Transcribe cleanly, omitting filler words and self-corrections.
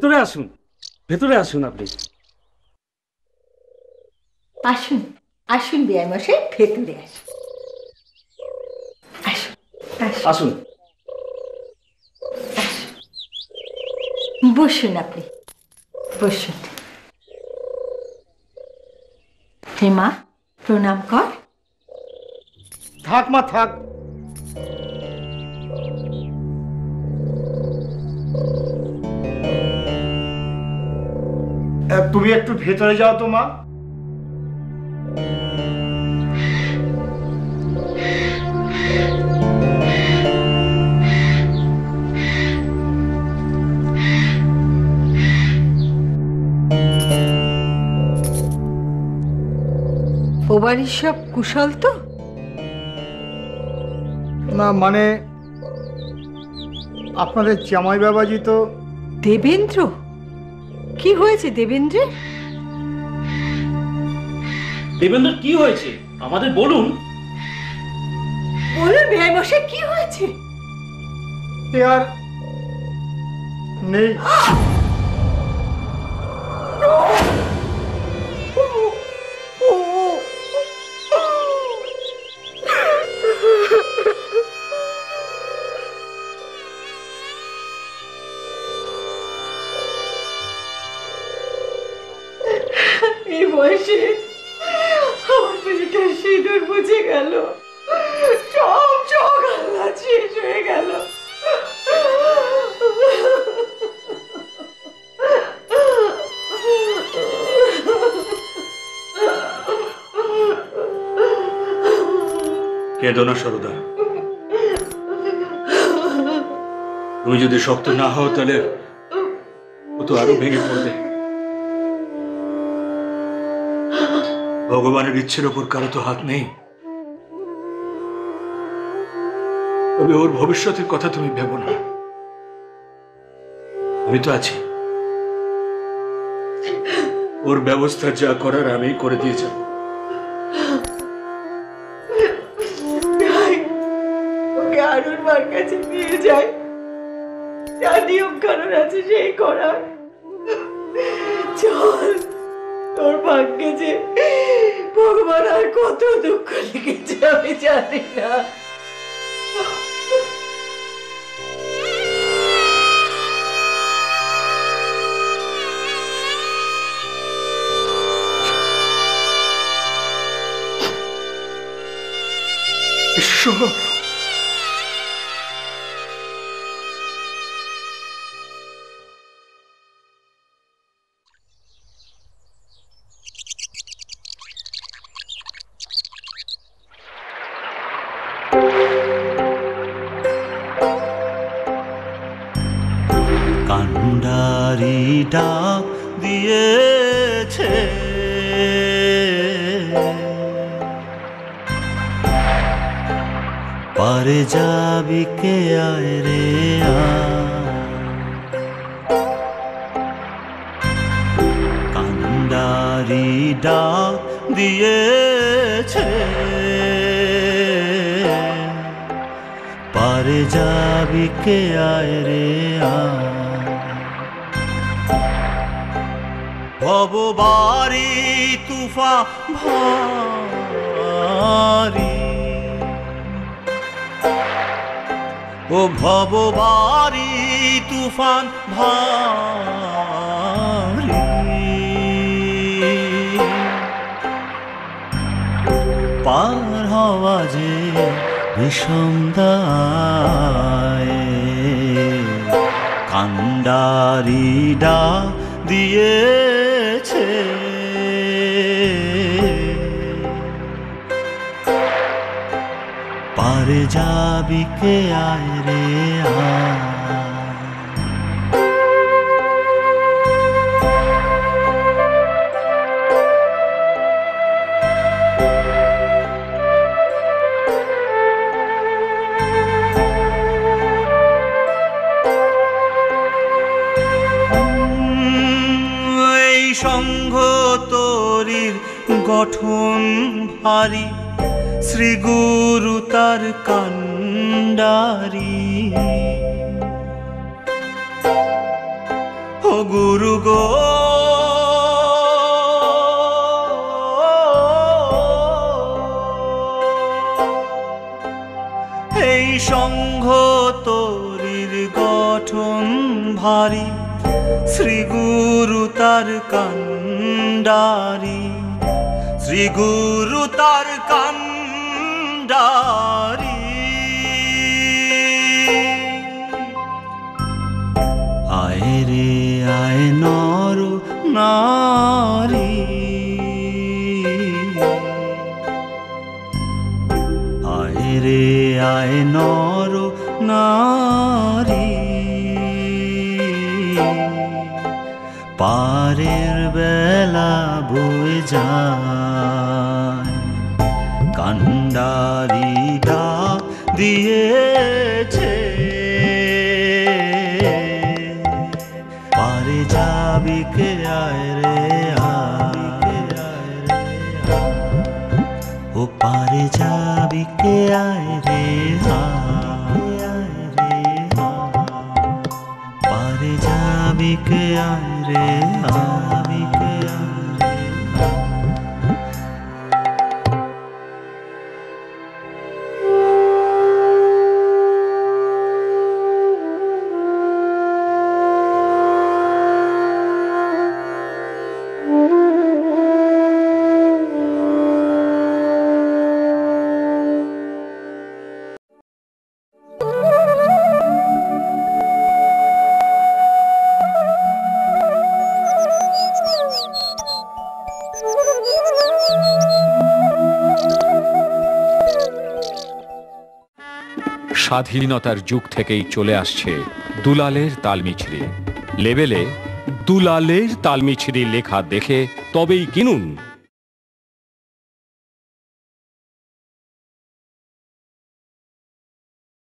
ভেতরে আসুন, ভেতরে আসুন আপনি। আসুন আসুন বিআই মশাই, ভেতরে আসুন। আসুন আসুন। বসুন, আপনি বসুন। হেমা, প্রণাম কর। থাক মা থাক। তুমি একটু ভেতরে যাও তো মা। ও বাড়ির সব কুশল তো? না মানে আপনাদের জামাই বাবাজি তো। দেবেন্দ্র? কি হয়েছে দেবেন্দ্রের? দেবেন্দ্র কি হয়েছে আমাদের বলুন। বলুন বিআই মশাই, কি হয়েছে? এ আর নেই। এই বয়সে আমার মেয়েটা সিঁদুর বুঝে গেল, সব সকাল্লা শেষ হয়ে গেল। কেঁদো না সরদা, তুমি যদি শক্ত না হও তাহলে ও তো আরো ভেঙে পড়বে। ভগবানের ইচ্ছের ওপর কারো তো হাত নেই। তবে ওর ভবিষ্যতের কথা তুমি ভেবো না, আমি তো আছি। ওর ব্যবস্থা যা করার আমি করে দিয়ে যাব। ওকে আরুর মার কাছে নিয়ে যাই, যা নিয়ম কানুন আছে সেই করার। চল, তোর ভাগ্যে যে ভগবান আর কত দুঃখ লিখেছে আমি জানি না। ঈশ্বর, কান্ডারি ডাক দিয়েছে, পারে যাবি কে আয় রে কান্ডারি ডাক দিয়েছে, পারে যাবি কে আয় রে ভববারি তুফা ভারি, ও ভববারি তুফান ভারি, পার হওয়া যে বিষম দায়, কান্ডারি ডাক দিয়েছে, পারে যাবি কে আয় রে সংঘ তরির গঠন ভারী, শ্রী গুরু তার কান্ডারি, ও গুরু গো। এই সংঘ তরির গঠন ভারী, শ্রী গুরু তার কান্ডারি, শ্রী গুরু তার কান্ডারি। আয় রে আয় নর নারী, আয় রে আয় নর নারী। পারের বেলা বয়ে যায়, কান্ডারি ডাক দিয়েছে। পারে যাবি কে আয় রে ও পারে যাবি কে আয় রে পারে যাবি কে আয় রে স্বাধীনতার যুগ থেকেই চলে আসছে দুলালের তালমিছরি। লেবেলে দুলালের তালমিছরি লেখা দেখে তবেই কিনুন।